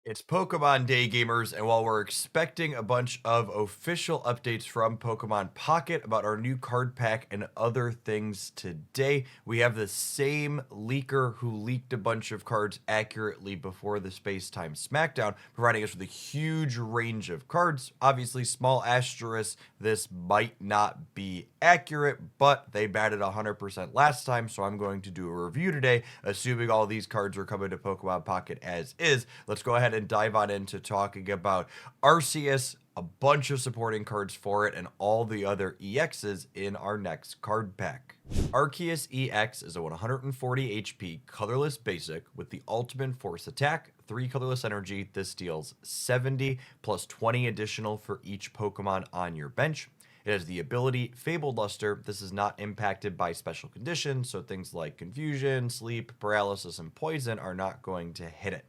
It's Pokemon Day, gamers, and while we're expecting a bunch of official updates from Pokemon Pocket about our new card pack and other things today, we have the same leaker who leaked a bunch of cards accurately before the Space Time Smackdown, providing us with a huge range of cards. Obviously, small asterisk, this might not be accurate, but they batted 100% last time, so I'm going to do a review today, assuming all these cards are coming to Pokemon Pocket as is. Let's go ahead and dive on into talking about Arceus, a bunch of supporting cards for it, and all the other EXs in our next card pack. Arceus EX is a 140 HP colorless basic with the ultimate force attack, 3 colorless energy. This deals 70 plus 20 additional for each Pokemon on your bench. It has the ability Fabled Luster. This is not impacted by special conditions, so things like confusion, sleep, paralysis, and poison are not going to hit it.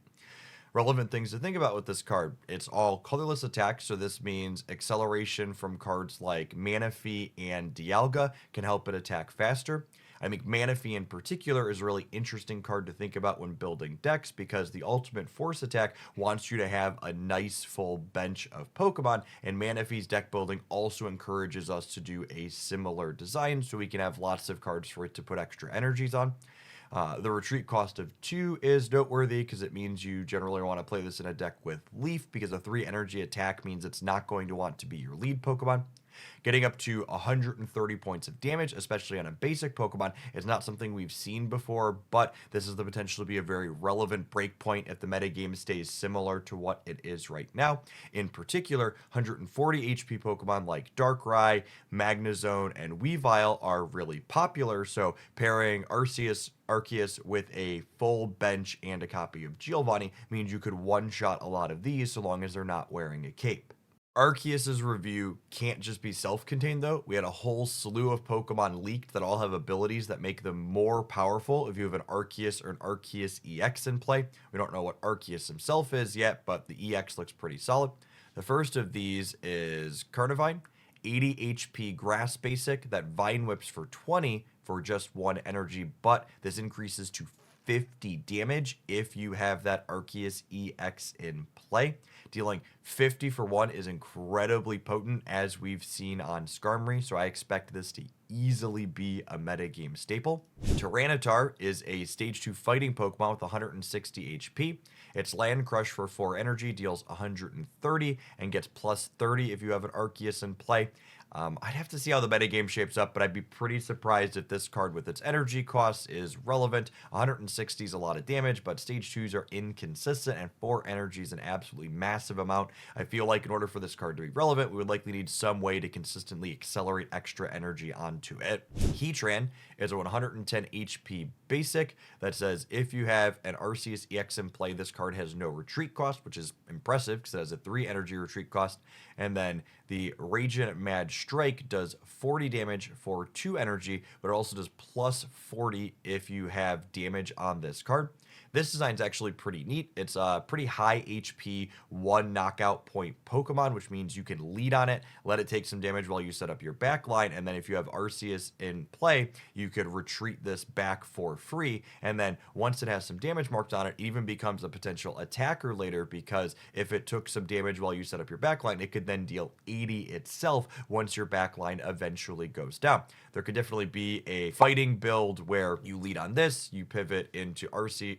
Relevant things to think about with this card: it's all colorless attacks, so this means acceleration from cards like Manaphy and Dialga can help it attack faster. I think Manaphy in particular is a really interesting card to think about when building decks because the ultimate force attack wants you to have a nice full bench of Pokemon, and Manaphy's deck building also encourages us to do a similar design so we can have lots of cards for it to put extra energies on. The retreat cost of 2 is noteworthy because it means you generally want to play this in a deck with Leaf, because a 3 energy attack means it's not going to want to be your lead Pokemon. Getting up to 130 points of damage, especially on a basic Pokemon, is not something we've seen before, but this is the potential to be a very relevant breakpoint if the metagame stays similar to what it is right now. In particular, 140 HP Pokemon like Darkrai, Magnezone, and Weavile are really popular, so pairing Arceus with a full bench and a copy of Giovanni means you could one-shot a lot of these so long as they're not wearing a cape. Arceus's review can't just be self-contained though. We had a whole slew of Pokemon leaked that all have abilities that make them more powerful if you have an Arceus or an Arceus EX in play. We don't know what Arceus himself is yet, but the EX looks pretty solid. The first of these is Carnivine, 80 HP grass basic that Vine Whips for 20 for just 1 energy, but this increases to 50 damage if you have that Arceus EX in play. Dealing 50 for 1 is incredibly potent, as we've seen on Skarmory, so I expect this to easily be a metagame staple. Tyranitar is a stage 2 fighting Pokemon with 160 HP. Its Land Crush for 4 energy deals 130 and gets plus 30 if you have an Arceus in play. I'd have to see how the metagame shapes up, but I'd be pretty surprised if this card with its energy costs is relevant. 160 is a lot of damage, but stage 2s are inconsistent, and 4 energy is an absolutely massive amount. I feel like in order for this card to be relevant, we would likely need some way to consistently accelerate extra energy onto it. Heatran is a 110 HP basic that says if you have an Arceus EX in play, this card has no retreat cost, which is impressive because it has a 3 energy retreat cost. And then the Raging Mad Strike does 40 damage for 2 energy, but it also does plus 40 if you have damage on this card. This design is actually pretty neat. It's a pretty high HP, 1 knockout point Pokemon, which means you can lead on it, let it take some damage while you set up your back line, and then if you have Arceus in play, you could retreat this back for free, and then once it has some damage marked on it, it even becomes a potential attacker later, because if it took some damage while you set up your back line, it could then deal 80 itself once your back line eventually goes down. There could definitely be a fighting build where you lead on this, you pivot into Arceus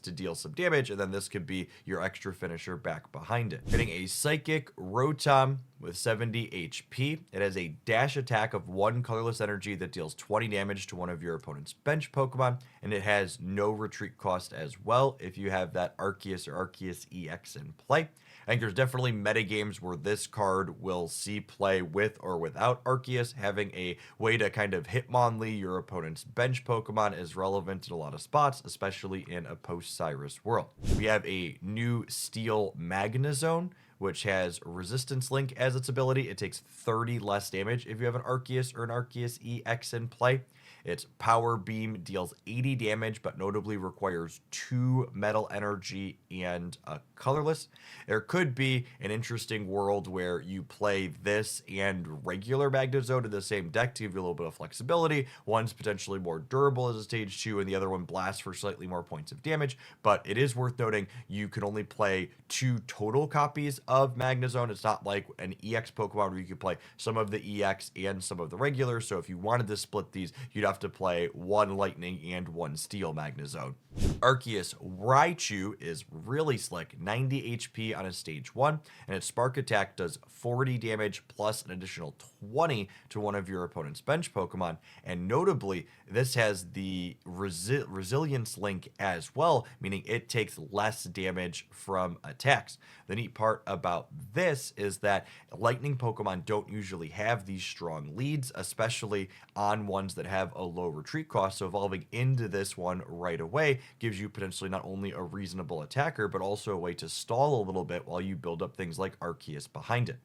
to deal some damage, and then this could be your extra finisher back behind it. Getting a Psychic Rotom with 70 HP. It has a dash attack of 1 colorless energy that deals 20 damage to one of your opponent's bench Pokemon, and it has no retreat cost as well if you have that Arceus or Arceus EX in play. I think there's definitely metagames where this card will see play with or without Arceus. Having a way to kind of Hitmonlee your opponent's bench Pokemon is relevant in a lot of spots, especially in a post-Cyrus world. We have a new Steel Magnezone, which has Resistance Link as its ability. It takes 30 less damage if you have an Arceus or an Arceus EX in play. Its Power Beam deals 80 damage, but notably requires 2 Metal Energy and a colorless. There could be an interesting world where you play this and regular Magnezone in the same deck to give you a little bit of flexibility. One's potentially more durable as a stage 2, and the other one blasts for slightly more points of damage. But it is worth noting you can only play 2 total copies of Magnezone. It's not like an EX Pokemon where you could play some of the EX and some of the regular. So if you wanted to split these, you'd have to play 1 Lightning and 1 Steel Magnezone. Arceus Raichu is really slick, 90 HP on a stage 1, and its Spark Attack does 40 damage plus an additional 20 to one of your opponent's bench Pokemon. And notably, this has the resilience link as well, meaning it takes less damage from attacks. The neat part about this is that Lightning Pokemon don't usually have these strong leads, especially on ones that have a low retreat cost, so evolving into this one right away gives you potentially not only a reasonable attacker, but also a way to stall a little bit while you build up things like Arceus behind it.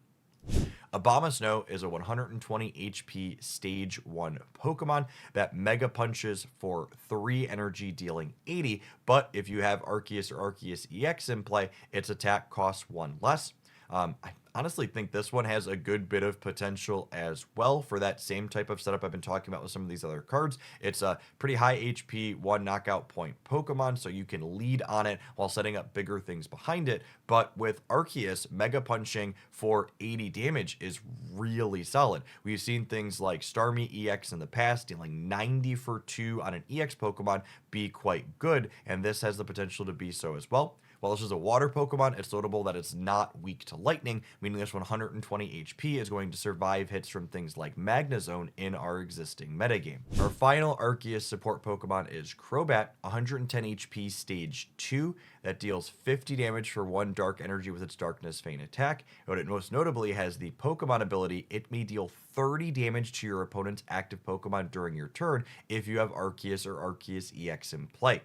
Abomasnow is a 120 HP stage 1 Pokemon that Mega Punches for 3 energy, dealing 80, but if you have Arceus or Arceus EX in play, its attack costs 1 less. I honestly think this one has a good bit of potential as well for that same type of setup I've been talking about with some of these other cards. It's a pretty high HP, 1 knockout point Pokemon, so you can lead on it while setting up bigger things behind it. But with Arceus, Mega Punching for 80 damage is really solid. We've seen things like Starmie EX in the past, dealing 90 for 2 on an EX Pokemon be quite good, and this has the potential to be so as well. While this is a water Pokemon, it's notable that it's not weak to lightning, meaning this 120 HP is going to survive hits from things like Magnezone in our existing metagame. Our final Arceus support Pokemon is Crobat, 110 HP stage 2, that deals 50 damage for 1 dark energy with its Darkness Feint attack. What it most notably has the Pokemon ability, it may deal 30 damage to your opponent's active Pokemon during your turn if you have Arceus or Arceus EX in play.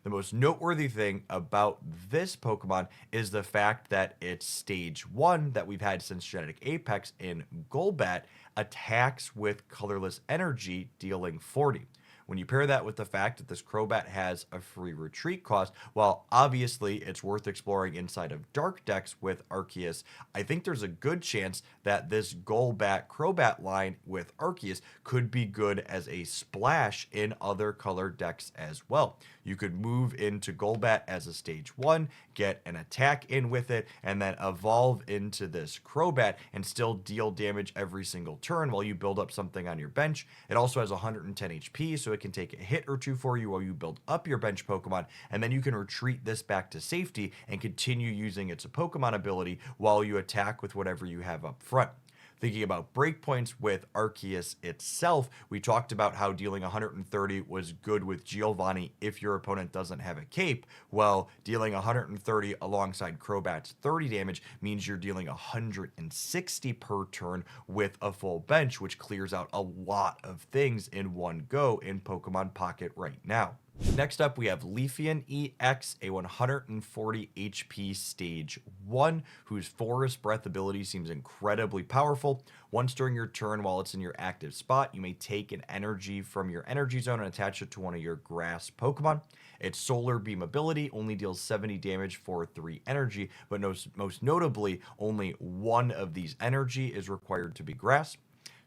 The most noteworthy thing about this Pokemon is the fact that its stage 1 that we've had since Genetic Apex in Golbat attacks with colorless energy, dealing 40. When you pair that with the fact that this Crobat has a free retreat cost, while obviously it's worth exploring inside of dark decks with Arceus, I think there's a good chance that this Golbat Crobat line with Arceus could be good as a splash in other color decks as well. You could move into Golbat as a stage 1, get an attack in with it, and then evolve into this Crobat and still deal damage every single turn while you build up something on your bench. It also has 110 HP, so it can take a hit or 2 for you while you build up your bench Pokemon, and then you can retreat this back to safety and continue using its Pokemon ability while you attack with whatever you have up front. Thinking about breakpoints with Arceus itself, we talked about how dealing 130 was good with Giovanni if your opponent doesn't have a cape. Well, dealing 130 alongside Crobat's 30 damage means you're dealing 160 per turn with a full bench, which clears out a lot of things in one go in Pokemon Pocket right now. Next up, we have Leafeon EX, a 140 HP stage 1, whose Forest Breath ability seems incredibly powerful. Once during your turn while it's in your active spot, you may take an energy from your energy zone and attach it to one of your grass Pokemon. Its Solar Beam ability only deals 70 damage for 3 energy, but most notably, only 1 of these energy is required to be grass.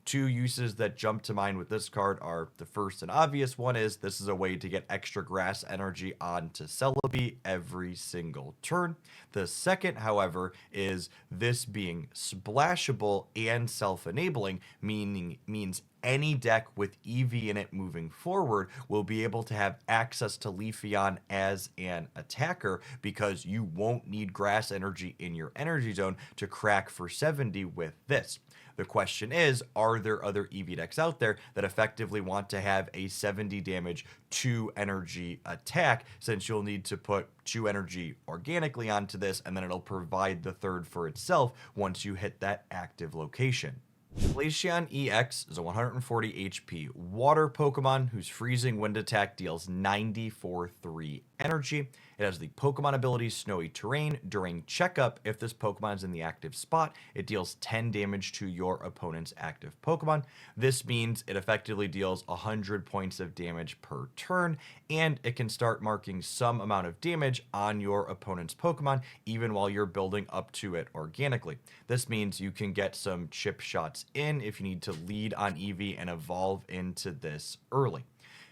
2 uses that jump to mind with this card are, the first and obvious one is this is a way to get extra grass energy onto Celebi every single turn. The second, however, is this being splashable and self-enabling, means any deck with EV in it moving forward will be able to have access to Leafeon as an attacker because you won't need grass energy in your energy zone to crack for 70 with this. The question is, are there other EV decks out there that effectively want to have a 70 damage 2 energy attack, since you'll need to put 2 energy organically onto this and then it'll provide the third for itself once you hit that active location. Glaceon EX is a 140 HP water Pokemon whose freezing wind attack deals 90 for 3 energy. It has the Pokemon ability Snowy Terrain. During checkup, if this Pokemon is in the active spot, it deals 10 damage to your opponent's active Pokemon. This means it effectively deals 100 points of damage per turn, and it can start marking some amount of damage on your opponent's Pokemon, even while you're building up to it organically. This means you can get some chip shots in if you need to lead on Eevee and evolve into this early.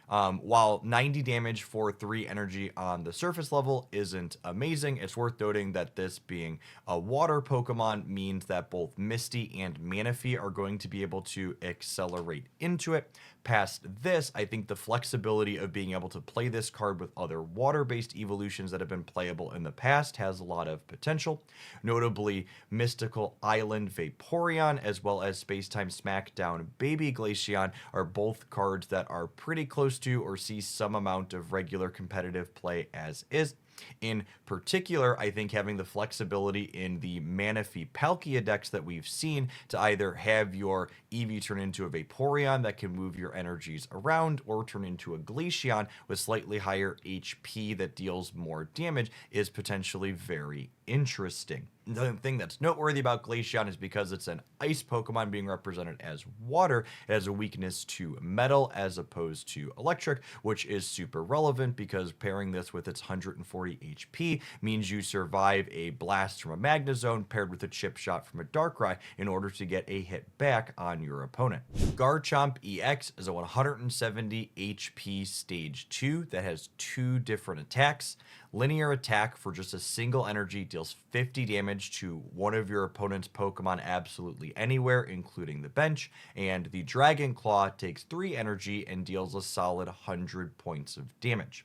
While 90 damage for 3 energy on the surface level isn't amazing, it's worth noting that this being a water Pokemon means that both Misty and Manaphy are going to be able to accelerate into it. Past this, I think the flexibility of being able to play this card with other water-based evolutions that have been playable in the past has a lot of potential. Notably, Mystical Island Vaporeon as well as Spacetime Smackdown Baby Glaceon are both cards that are pretty close to or see some amount of regular competitive play as is. In particular, I think having the flexibility in the Manaphy Palkia decks that we've seen to either have your Eevee turn into a Vaporeon that can move your energies around or turn into a Glaceon with slightly higher HP that deals more damage is potentially very interesting. The thing that's noteworthy about Glaceon is because it's an ice Pokemon being represented as water, it has a weakness to metal as opposed to electric, which is super relevant because pairing this with its 140 HP means you survive a blast from a Magnezone paired with a chip shot from a Darkrai in order to get a hit back on your opponent. Garchomp EX is a 170 HP stage 2 that has 2 different attacks. Linear attack for just a single energy deals 50 damage to one of your opponent's Pokemon absolutely anywhere, including the bench, and the Dragon Claw takes 3 energy and deals a solid 100 points of damage.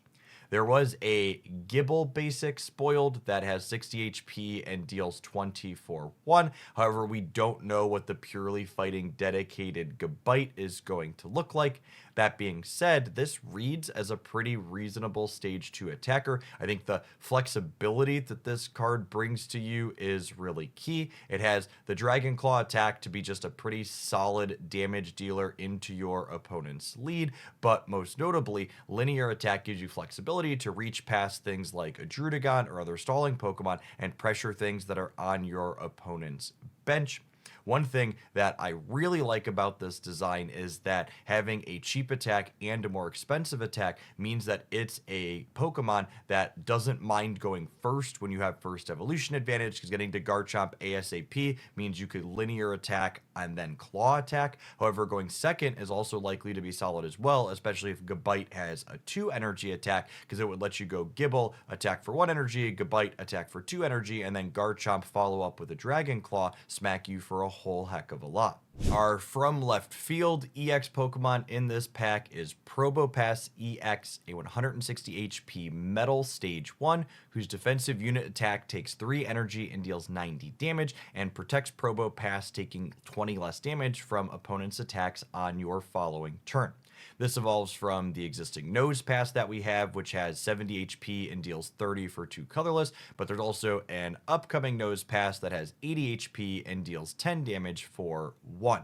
There was a Gibble basic spoiled that has 60 HP and deals 20 for 1. However, we don't know what the purely fighting dedicated Gabite is going to look like. That being said, this reads as a pretty reasonable stage 2 attacker. I think the flexibility that this card brings to you is really key. It has the Dragon Claw attack to be just a pretty solid damage dealer into your opponent's lead, but most notably, linear attack gives you flexibility to reach past things like a Druddigon or other stalling Pokemon and pressure things that are on your opponent's bench. One thing that I really like about this design is that having a cheap attack and a more expensive attack means that it's a Pokemon that doesn't mind going first when you have first evolution advantage, because getting to Garchomp ASAP means you could linear attack and then claw attack. However, going second is also likely to be solid as well, especially if Gabite has a 2 energy attack, because it would let you go Gibble, attack for 1 energy, Gabite, attack for 2 energy, and then Garchomp follow up with a Dragon Claw, smack you for a whole heck of a lot. Our from left field EX Pokemon in this pack is Probopass EX, a 160 HP Metal Stage 1, whose defensive unit attack takes 3 energy and deals 90 damage, and protects Probopass, taking 20 less damage from opponents' attacks on your following turn. This evolves from the existing Nose Pass that we have, which has 70 HP and deals 30 for 2 colorless, but there's also an upcoming Nose Pass that has 80 HP and deals 10 damage for 1.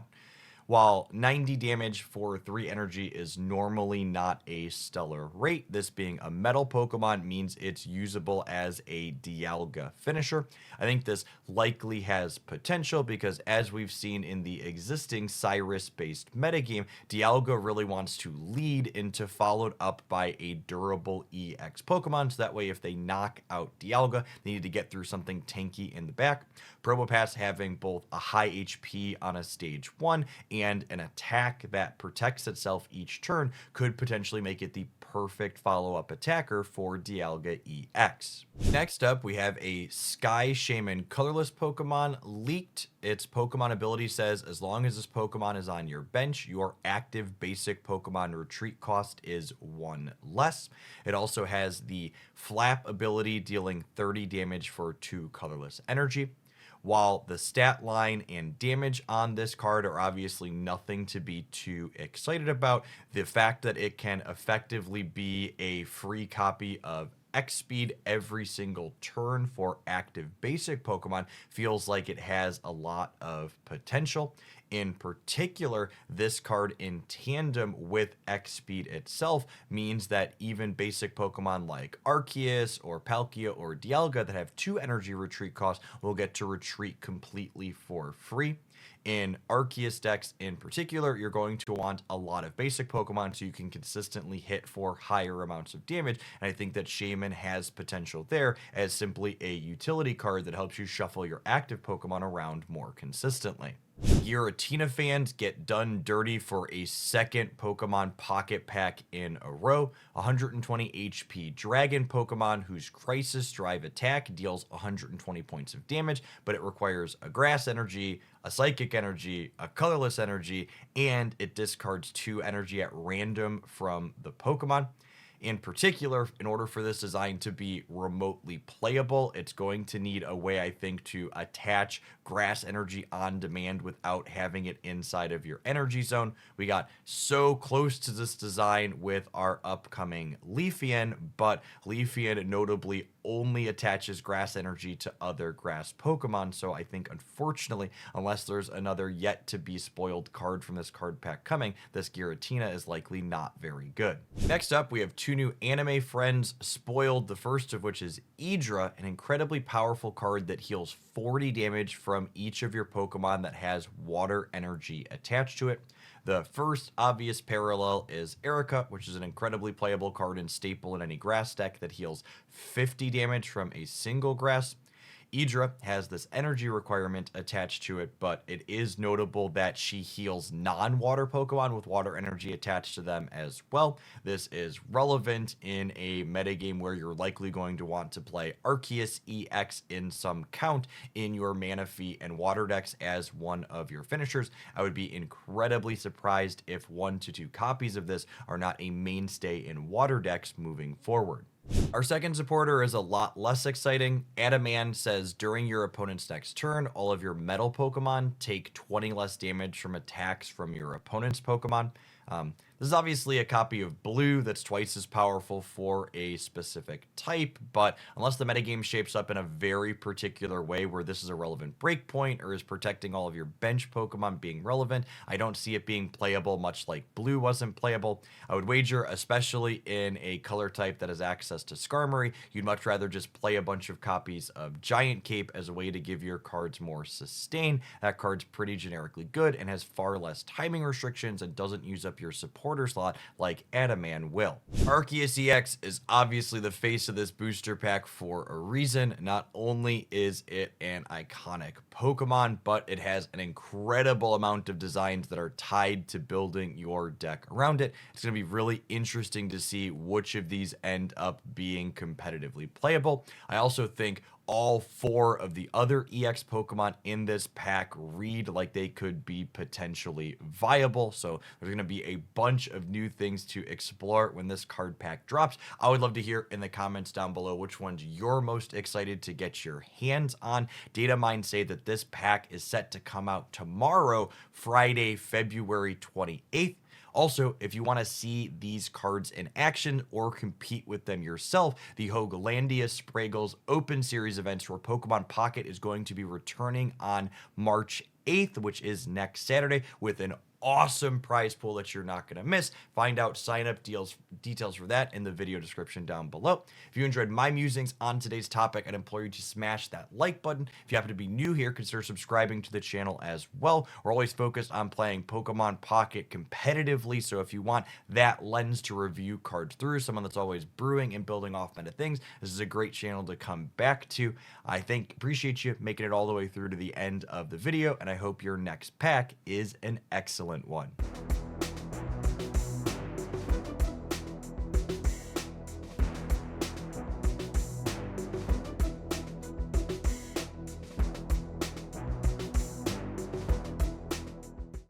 While 90 damage for 3 energy is normally not a stellar rate, this being a metal Pokemon means it's usable as a Dialga finisher. I think this likely has potential because, as we've seen in the existing Cyrus-based metagame, Dialga really wants to lead into followed up by a durable EX Pokemon, so that way if they knock out Dialga, they need to get through something tanky in the back. Probopass having both a high HP on a stage 1 and an attack that protects itself each turn could potentially make it the perfect follow-up attacker for Dialga EX. Next up, we have a Sky Shaymin colorless Pokemon leaked. Its Pokemon ability says as long as this Pokemon is on your bench, your active basic Pokemon retreat cost is 1 less. It also has the Flap ability, dealing 30 damage for 2 colorless energy. While the stat line and damage on this card are obviously nothing to be too excited about, the fact that it can effectively be a free copy of X speed every single turn for active basic Pokemon feels like it has a lot of potential. In particular, this card in tandem with X speed itself means that even basic Pokemon like Arceus or Palkia or Dialga that have 2 energy retreat costs will get to retreat completely for free. In Arceus decks in particular, you're going to want a lot of basic Pokemon so you can consistently hit for higher amounts of damage, and I think that Shaymin has potential there as simply a utility card that helps you shuffle your active Pokemon around more consistently. Giratina fans get done dirty for a second Pokemon Pocket Pack in a row. 120 HP Dragon Pokemon whose Crisis Drive attack deals 120 points of damage, but it requires a Grass Energy, a Psychic Energy, a Colorless Energy, and it discards 2 energy at random from the Pokemon. In particular, in order for this design to be remotely playable, it's going to need a way, I think, to attach grass energy on demand without having it inside of your energy zone. We got so close to this design with our upcoming Leafeon, but Leafeon notably only attaches grass energy to other grass Pokemon, so I think unfortunately, unless there's another yet to be spoiled card from this card pack coming, this Giratina is likely not very good. Next up, we have 2 new anime friends spoiled, the first of which is Irida, an incredibly powerful card that heals 40 damage from each of your Pokemon that has water energy attached to it. The first obvious parallel is Erica, which is an incredibly playable card and staple in any grass deck that heals 50 damage from a single grass. Irida has this energy requirement attached to it, but it is notable that she heals non-water Pokemon with water energy attached to them as well. This is relevant in a metagame where you're likely going to want to play Arceus EX in some count in your Manaphy and water decks as one of your finishers. I would be incredibly surprised if 1 to 2 copies of this are not a mainstay in water decks moving forward. Our second supporter is a lot less exciting. Adaman says during your opponent's next turn, all of your metal Pokemon take 20 less damage from attacks from your opponent's Pokemon. This is obviously a copy of blue that's twice as powerful for a specific type, but unless the metagame shapes up in a very particular way where this is a relevant breakpoint or is protecting all of your bench Pokemon being relevant, I don't see it being playable, much like blue wasn't playable. I would wager, especially in a color type that has access to Skarmory, you'd much rather just play a bunch of copies of Giant Cape as a way to give your cards more sustain. That card's pretty generically good and has far less timing restrictions and doesn't use up your supporter slot like Adaman will. Arceus EX is obviously the face of this booster pack for a reason. Not only is it an iconic Pokemon, but it has an incredible amount of designs that are tied to building your deck around it. It's going to be really interesting to see which of these end up being competitively playable. I also think all 4 of the other EX Pokemon in this pack read like they could be potentially viable. So there's going to be a bunch of new things to explore when this card pack drops. I would love to hear in the comments down below which ones you're most excited to get your hands on. Data mines say that this pack is set to come out tomorrow, Friday, February 28th. Also, if you want to see these cards in action or compete with them yourself, the Hoaglandia Spraggles Open Series events for Pokemon Pocket is going to be returning on March 8th, which is next Saturday, with an awesome prize pool that you're not going to miss. Find out sign up details for that in the video description down below. If you enjoyed my musings on today's topic, I'd implore you to smash that like button. If you happen to be new here, consider subscribing to the channel as well. We're always focused on playing Pokemon Pocket competitively, so if you want that lens to review cards through, someone that's always brewing and building off meta things, this is a great channel to come back to. I appreciate you making it all the way through to the end of the video, and I hope your next pack is an excellent one.